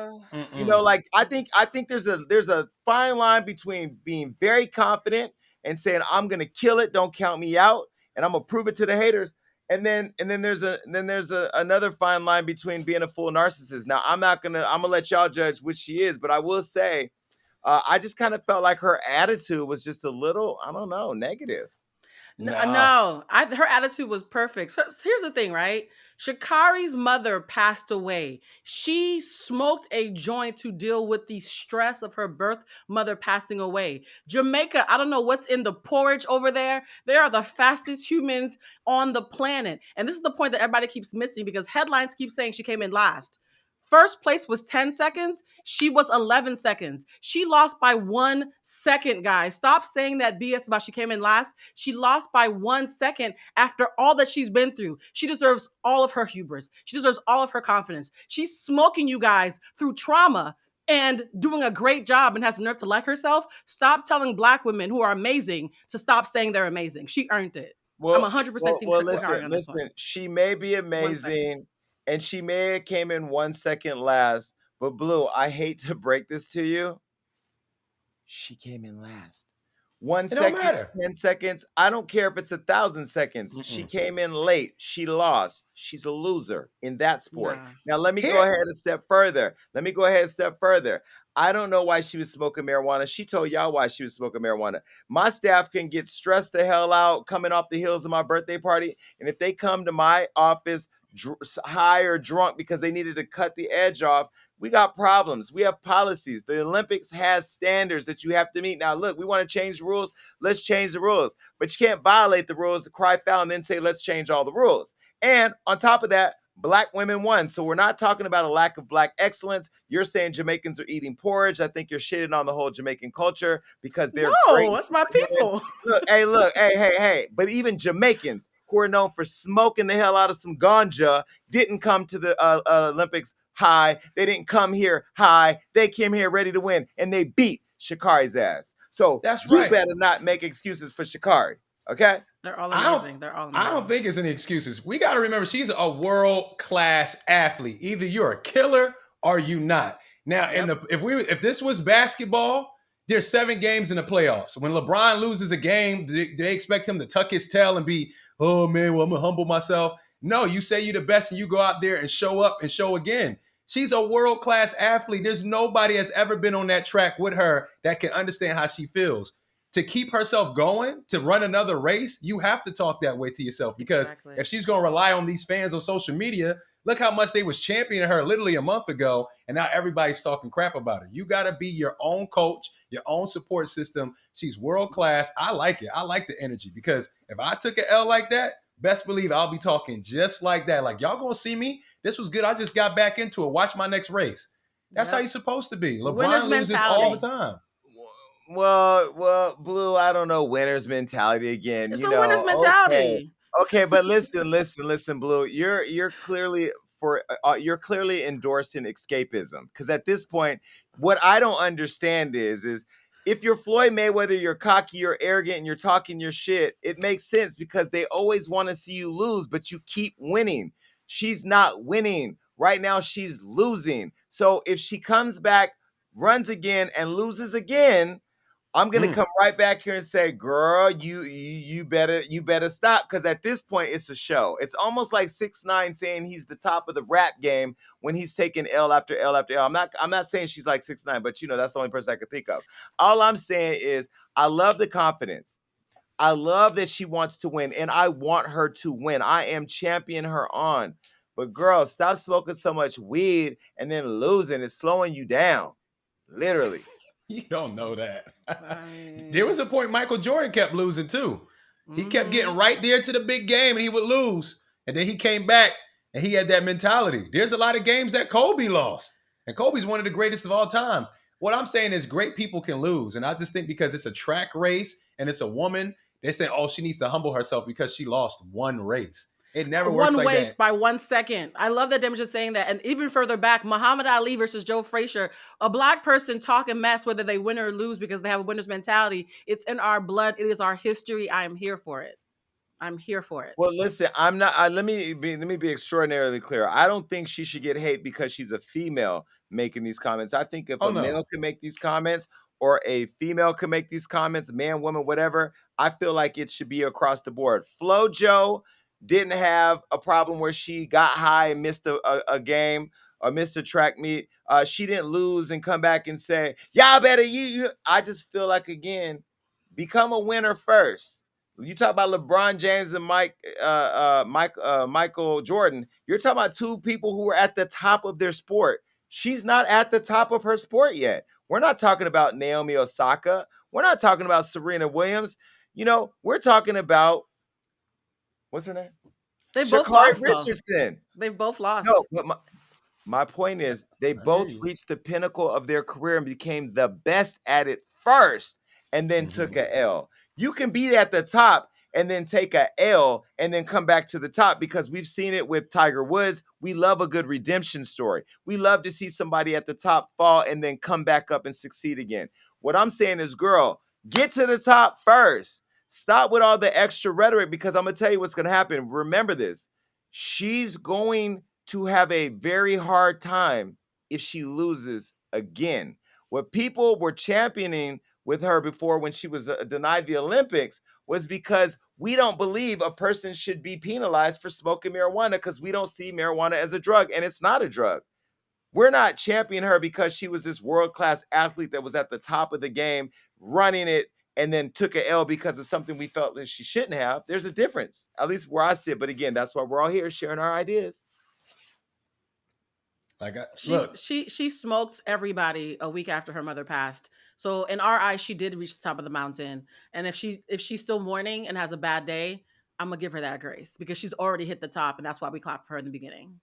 You know, like I think there's a fine line between being very confident and saying I'm going to kill it, don't count me out, and I'm going to prove it to the haters. And then there's another fine line between being a full narcissist. Now I'm gonna let y'all judge which she is, but I will say I just kind of felt like her attitude was just a little, I don't know, negative. No, her attitude was perfect. So here's the thing, right? Sha'Carri's mother passed away. She smoked a joint to deal with the stress of her birth mother passing away. Jamaica, I don't know what's in the porridge over there. They are the fastest humans on the planet. And this is the point that everybody keeps missing because headlines keep saying she came in last. First place was 10 seconds. She was 11 seconds. She lost by 1 second, guys. Stop saying that BS about she came in last. She lost by 1 second after all that she's been through. She deserves all of her hubris. She deserves all of her confidence. She's smoking you guys through trauma and doing a great job and has the nerve to like herself. Stop telling Black women who are amazing to stop saying they're amazing. She earned it. I'm 100% team Sha'Carri on this one. Listen, she may be amazing and she may have came in 1 second last, but Blue, I hate to break this to you. She came in last. 1 second, 10 seconds. I don't care if it's 1,000 seconds. She came in late. She lost. She's a loser in that sport. Now, let me go ahead a step further. I don't know why she was smoking marijuana. She told y'all why she was smoking marijuana. My staff can get stressed the hell out coming off the heels of my birthday party. And if they come to my office high or drunk because they needed to cut the edge off, we got problems. We have policies. The Olympics has standards that you have to meet. Now, look, we want to change the rules. Let's change the rules. But you can't violate the rules, cry foul, and then say, let's change all the rules. And on top of that, Black women won. So we're not talking about a lack of Black excellence. You're saying Jamaicans are eating porridge. I think you're shitting on the whole Jamaican culture because they're great. That's my people. Look, hey. But even Jamaicans who are known for smoking the hell out of some ganja didn't come to the Olympics high. They didn't come here high. They came here ready to win, and they beat Sha'Carri's ass. So you better not make excuses for Sha'Carri, okay? They're all amazing. I don't think it's any excuses. We got to remember she's a world-class athlete. Either you're a killer or you not. Now, if this was basketball, there's 7 games in the playoffs. When LeBron loses a game, do they expect him to tuck his tail and be, oh man, well, I'm gonna humble myself? No, you say you're the best and you go out there and show up and show again. She's a world-class athlete. There's nobody that's ever been on that track with her that can understand how she feels. To keep herself going, to run another race, you have to talk that way to yourself because if she's going to rely on these fans on social media, look how much they was championing her literally a month ago, and now everybody's talking crap about her. You got to be your own coach, your own support system. She's world-class. I like it. I like the energy because if I took an L like that, best believe I'll be talking just like that. Like, y'all going to see me? This was good. I just got back into it. Watch my next race. That's how you're supposed to be. LeBron loses all the time. Well, Blue, I don't know winner's mentality again. It's a winner's mentality. Okay, but listen, Blue. You're clearly endorsing escapism because at this point, what I don't understand is if you're Floyd Mayweather, you're cocky, you're arrogant, and you're talking your shit, it makes sense because they always want to see you lose, but you keep winning. She's not winning. Right now, she's losing. So if she comes back, runs again, and loses again, I'm gonna come right back here and say, girl, you better stop. Because at this point, it's a show. It's almost like 6ix9ine saying he's the top of the rap game when he's taking L after L after L. I'm not saying she's like 6ix9ine, but that's the only person I could think of. All I'm saying is I love the confidence. I love that she wants to win, and I want her to win. I am championing her on. But girl, stop smoking so much weed and then losing. It's slowing you down. Literally. You don't know that. There was a point Michael Jordan kept losing too. He kept getting right there to the big game and he would lose. And then he came back and he had that mentality. There's a lot of games that Kobe lost. And Kobe's one of the greatest of all times. What I'm saying is great people can lose. And I just think because it's a track race and it's a woman, they're saying, oh, she needs to humble herself because she lost one race. It never works like that. One waste by 1 second. I love that Dem just saying that. And even further back, Muhammad Ali versus Joe Frazier, a Black person talking mess whether they win or lose because they have a winner's mentality. It's in our blood. It is our history. I am here for it. I'm here for it. Well, listen, I'm not. Let me be extraordinarily clear. I don't think she should get hate because she's a female making these comments. I think if a male can make these comments or a female can make these comments, man, woman, whatever, I feel like it should be across the board. FloJo didn't have a problem where she got high and missed a game or missed a track meet. She didn't lose and come back and say, y'all better you. I just feel like, again, become a winner first. You talk about LeBron James and Michael Jordan. You're talking about two people who are at the top of their sport. She's not at the top of her sport yet. We're not talking about Naomi Osaka. We're not talking about Serena Williams. We're talking about, what's her name? They both Sha'Carri lost, though. Richardson. They've both lost. No, but my point is they both reached the pinnacle of their career and became the best at it first and then took a L. You can be at the top and then take a L and then come back to the top, because we've seen it with Tiger Woods. We love a good redemption story. We love to see somebody at the top fall and then come back up and succeed again. What I'm saying is, girl, get to the top first. Stop with all the extra rhetoric, because I'm going to tell you what's going to happen. Remember this. She's going to have a very hard time if she loses again. What people were championing with her before when she was denied the Olympics was because we don't believe a person should be penalized for smoking marijuana, because we don't see marijuana as a drug, and it's not a drug. We're not championing her because she was this world-class athlete that was at the top of the game, running it, and then took a L because of something we felt that she shouldn't have. There's a difference, at least where I sit. But again, that's why we're all here sharing our ideas. She smoked everybody a week after her mother passed. So in our eyes, she did reach the top of the mountain. And if she's still mourning and has a bad day, I'm gonna give her that grace, because she's already hit the top, and that's why we clapped for her in the beginning.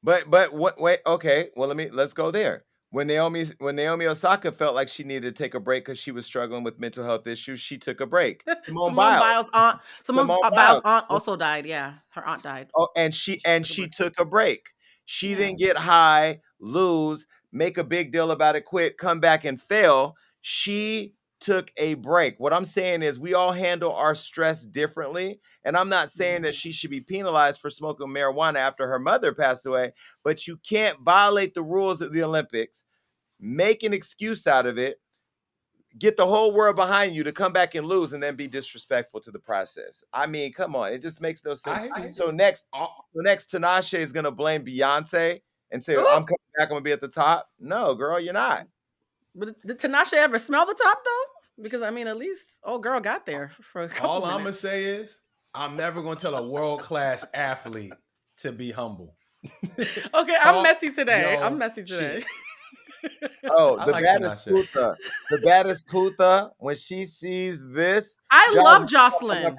But what? Wait, okay. Well, let's go there. When Naomi Osaka felt like she needed to take a break because she was struggling with mental health issues, she took a break. Simone Biles' aunt also died. Yeah, her aunt died. Oh, and she took a break. She didn't get high, lose, make a big deal about it, quit, come back and fail. She took a break. What I'm saying is we all handle our stress differently. And I'm not saying that she should be penalized for smoking marijuana after her mother passed away, but you can't violate the rules of the Olympics, make an excuse out of it, get the whole world behind you to come back and lose, and then be disrespectful to the process. I mean, come on. It just makes no sense. So next Tinashe is going to blame Beyonce and say, I'm coming back, I'm going to be at the top. No, girl, you're not. But did Tinashe ever smell the top, though? Because, I mean, at least old girl got there for a couple All minutes. I'm going to say is I'm never going to tell a world-class athlete to be humble. Okay, I'm messy today. Oh, the baddest puta, when she sees this. I love Joseline.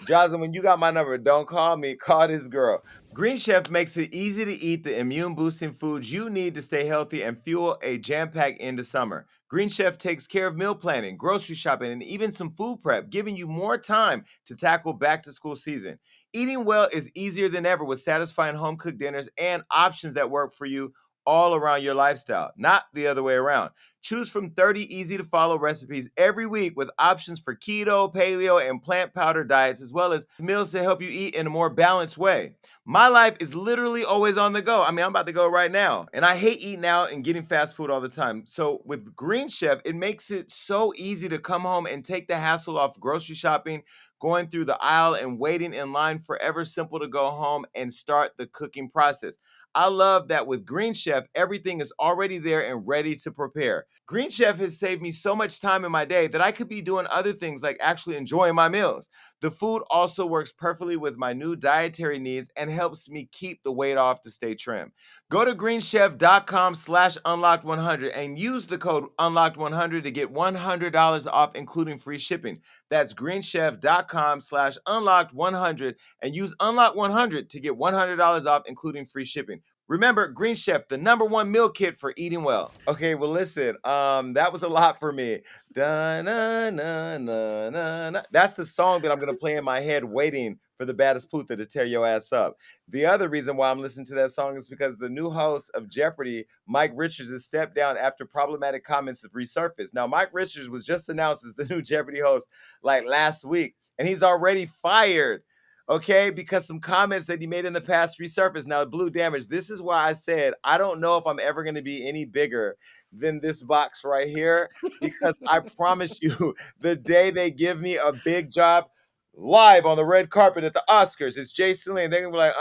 Joseline, when you got my number, don't call me, call this girl. Green Chef makes it easy to eat the immune-boosting foods you need to stay healthy and fuel a jam-packed end of summer. Green Chef takes care of meal planning, grocery shopping, and even some food prep, giving you more time to tackle back-to-school season. Eating well is easier than ever with satisfying home-cooked dinners and options that work for you all around your lifestyle, not the other way around. Choose from 30 easy-to-follow recipes every week with options for keto, paleo, and plant powder diets, as well as meals to help you eat in a more balanced way. My life is literally always on the go. I mean, I'm about to go right now. And I hate eating out and getting fast food all the time. So with Green Chef, it makes it so easy to come home and take the hassle off grocery shopping, going through the aisle and waiting in line. Forever simple to go home and start the cooking process. I love that with Green Chef, everything is already there and ready to prepare. Green Chef has saved me so much time in my day that I could be doing other things like actually enjoying my meals. The food also works perfectly with my new dietary needs and helps me keep the weight off to stay trim. Go to greenchef.com/unlocked100 and use the code unlocked100 to get $100 off, including free shipping. That's greenchef.com/unlocked100 and use unlocked100 to get $100 off, including free shipping. Remember, Green Chef, the #1 meal kit for eating well. Okay, well, listen, that was a lot for me. Da-na-na-na-na-na. That's the song that I'm going to play in my head waiting for the baddest puta to tear your ass up. The other reason why I'm listening to that song is because the new host of Jeopardy, Mike Richards, has stepped down after problematic comments have resurfaced. Now, Mike Richards was just announced as the new Jeopardy host like last week, and he's already fired. Okay, because some comments that he made in the past resurfaced. Now, Blue Damage, this is why I said I don't know if I'm ever going to be any bigger than this box right here, because I promise you, the day they give me a big job live on the red carpet at the Oscars, it's Joseline. They're going to be like,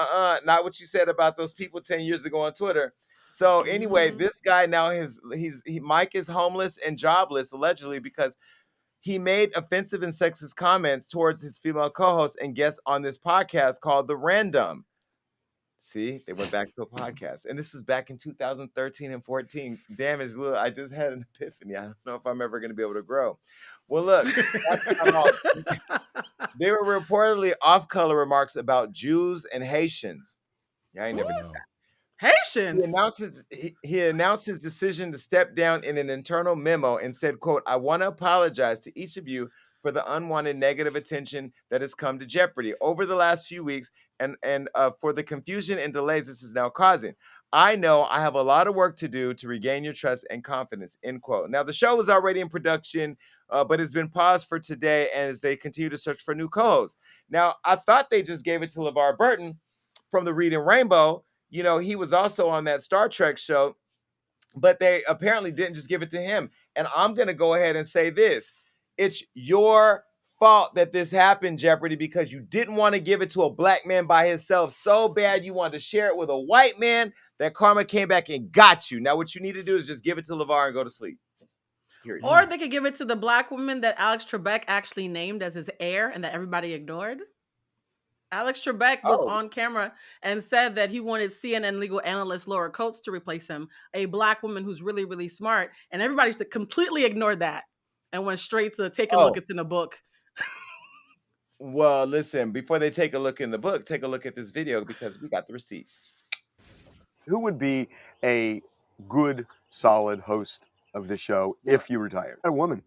not what you said about those people 10 years ago on Twitter. So anyway, this guy now, Mike is homeless and jobless, allegedly, because he made offensive and sexist comments towards his female co-hosts and guests on this podcast called The Random. See, they went back to a podcast. And this is back in 2013 and 14. Damn, it's little. I just had an epiphany. I don't know if I'm ever going to be able to grow. Well, look, they were reportedly off-color remarks about Jews and Haitians. Yeah, I ain't never done that. Haitians. He announced his decision to step down in an internal memo and said, quote, "I want to apologize to each of you for the unwanted negative attention that has come to Jeopardy over the last few weeks and for the confusion and delays this is now causing. I know I have a lot of work to do to regain your trust and confidence," end quote. Now, the show was already in production, but has been paused for today as they continue to search for new co-hosts. Now, I thought they just gave it to LeVar Burton from the Reading Rainbow. You know, he was also on that Star Trek show, but they apparently didn't just give it to him. And I'm going to go ahead and say this. It's your fault that this happened, Jeopardy, because you didn't want to give it to a black man by himself so bad you wanted to share it with a white man that karma came back and got you. Now, what you need to do is just give it to LeVar and go to sleep. Period. Or they could give it to the black woman that Alex Trebek actually named as his heir and that everybody ignored. Alex Trebek was on camera and said that he wanted CNN legal analyst Laura Coates to replace him, a black woman who's really, really smart. And everybody completely ignored that and went straight to take a look. It's in the book. Well, listen, before they take a look in the book, take a look at this video because we got the receipts. Who would be a good, solid host of the show if you retired? A woman.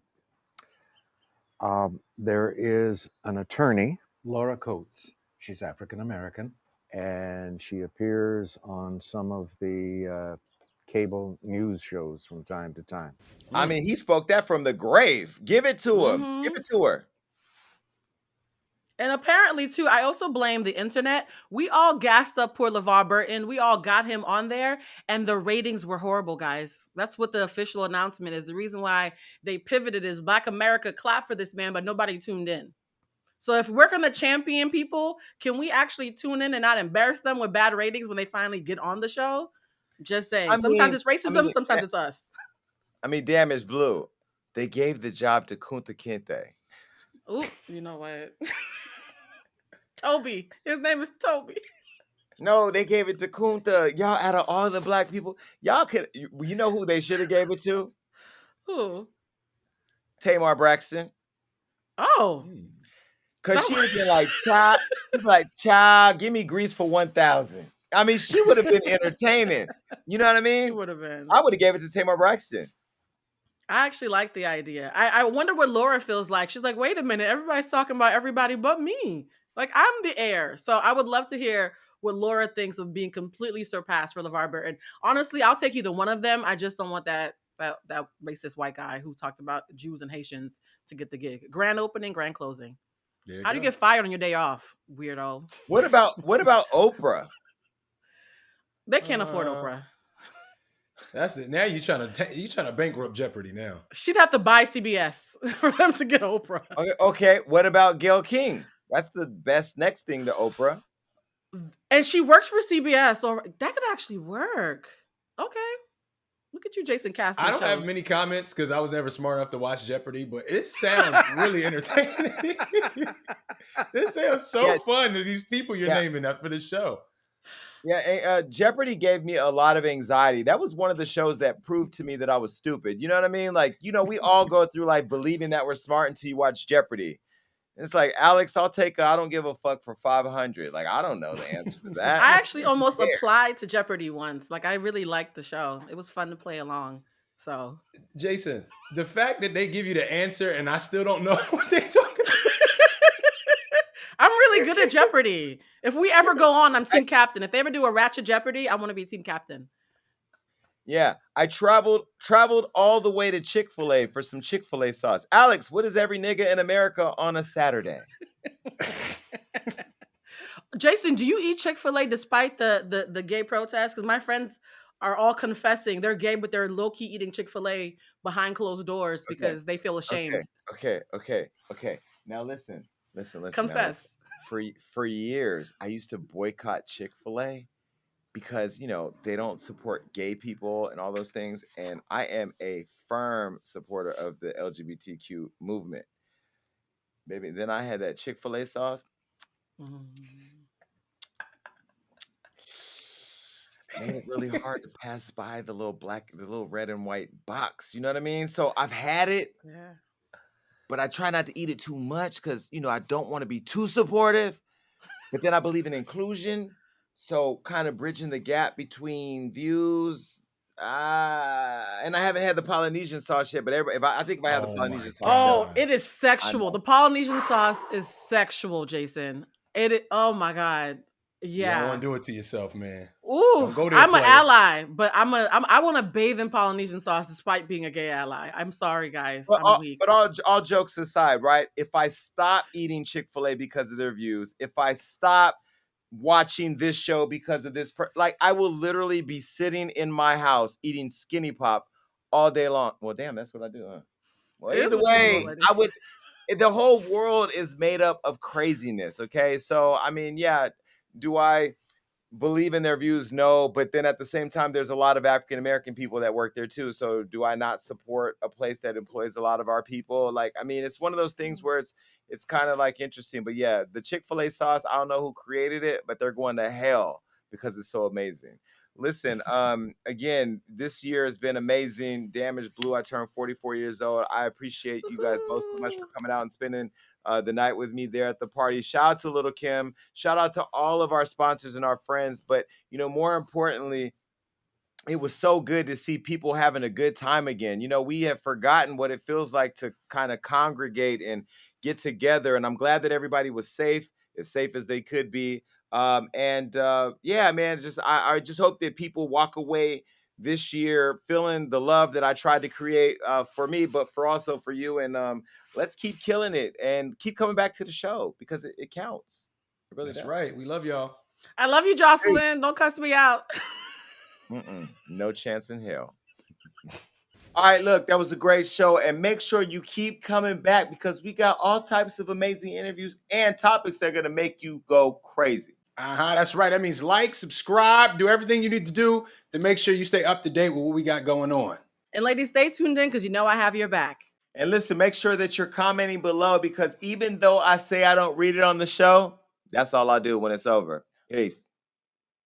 There is an attorney, Laura Coates. She's African American. And she appears on some of the cable news shows from time to time. I mean, he spoke that from the grave. Give it to him. Give it to her. And apparently, too, I also blame the internet. We all gassed up poor LeVar Burton. We all got him on there, and the ratings were horrible, guys. That's what the official announcement is. The reason why they pivoted is Black America clapped for this man, but nobody tuned in. So if we're going to champion people, can we actually tune in and not embarrass them with bad ratings when they finally get on the show? Just saying. Sometimes it's racism, sometimes it's us. I mean, damn, it's blue. They gave the job to Kunta Kinte. Ooh, you know what? Toby. His name is Toby. No, they gave it to Kunta. Y'all, out of all the black people, y'all could, you know who they should have gave it to? Who? Tamar Braxton. Oh. Because she would have been like, child, give me grease for 1,000. I mean, she would have been entertaining. You know what I mean? She would have been. I would have gave it to Tamar Braxton. I actually like the idea. I wonder what Laura feels like. She's like, wait a minute, everybody's talking about everybody but me. Like, I'm the heir. So I would love to hear what Laura thinks of being completely surpassed for LeVar Burton. Honestly, I'll take either one of them. I just don't want that racist white guy who talked about Jews and Haitians to get the gig. Grand opening, grand closing. How do you get fired on your day off, weirdo? What about Oprah? They can't afford Oprah. That's it. Now you're trying to bankrupt Jeopardy now. She'd have to buy CBS for them to get Oprah. Okay. What about Gayle King? That's the best next thing to Oprah. And she works for CBS, so that could actually work. Okay. Look at you, Jason casting I don't shows. have many comments because I was never smart enough to watch Jeopardy, but it sounds really entertaining. This sounds so fun to these people you're naming up for this show. Yeah, Jeopardy gave me a lot of anxiety. That was one of the shows that proved to me that I was stupid. You know what I mean? Like, you know, we all go through like believing that we're smart until you watch Jeopardy. It's like, Alex, I'll take I don't give a fuck for 500. Like, I don't know the answer to that. I actually almost applied to Jeopardy once. Like, I really liked the show. It was fun to play along. So, Jason, the fact that they give you the answer and I still don't know what they're talking about. I'm really good at Jeopardy. If we ever go on, I'm team captain. If they ever do a ratchet Jeopardy, I want to be team captain. Yeah, I traveled all the way to Chick-fil-A for some Chick-fil-A sauce. Alex, what is every nigga in America on a Saturday? Jason, do you eat Chick-fil-A despite the gay protests? Because my friends are all confessing they're gay, but they're low-key eating Chick-fil-A behind closed doors because they feel ashamed. Okay. Now listen. Confess. For years, I used to boycott Chick-fil-A. because they don't support gay people and all those things, and I am a firm supporter of the LGBTQ movement. Baby, then I had that Chick-fil-A sauce. Made it really hard to pass by the little red and white box. You know what I mean? So I've had it, but I try not to eat it too much because I don't want to be too supportive. But then I believe in inclusion, so kind of bridging the gap between views. And I haven't had the Polynesian sauce yet, but I think if I have the Polynesian sauce, it is sexual. The Polynesian sauce is sexual, Jason. Oh my God. You don't Yeah. want to do it to yourself, man. Ooh, Don't go there, I'm an player. ally, but I want to bathe in Polynesian sauce despite being a gay ally. I'm sorry, guys. I'm weak. But all jokes aside, right? If I stop eating Chick-fil-A because of their views, if I stop watching this show because of this, I will literally be sitting in my house eating Skinny Pop all day long. Well, damn, that's what I do, huh? Well, either way, the whole world is made up of craziness, okay? So, I mean, yeah, do I believe in their views? No, but then at the same time, there's a lot of African American people that work there too. So do I not support a place that employs a lot of our people? I mean, it's one of those things where it's kind of interesting. But yeah, the Chick-fil-A sauce, I don't know who created it, but they're going to hell because it's so amazing. Listen, again, this year has been amazing. Damage Blue, I turned 44 years old. I appreciate you guys both so much for coming out and spending the night with me there at the party. Shout out to Lil Kim. Shout out to all of our sponsors and our friends. But, more importantly, it was so good to see people having a good time again. We have forgotten what it feels like to kind of congregate and get together. And I'm glad that everybody was safe, as safe as they could be. Yeah, man, I just hope that people walk away this year feeling the love that I tried to create for me, but also for you. And let's keep killing it and keep coming back to the show because it counts. It really That's does. right. We love y'all. I love you, Joseline. Don't cuss me out. No chance in hell. All right, look, that was a great show. And make sure you keep coming back because we got all types of amazing interviews and topics that are going to make you go crazy. That's right. That means subscribe, do everything you need to do to make sure you stay up to date with what we got going on. And ladies, stay tuned in because I have your back. And listen, make sure that you're commenting below because even though I say I don't read it on the show, that's all I do when it's over. Peace.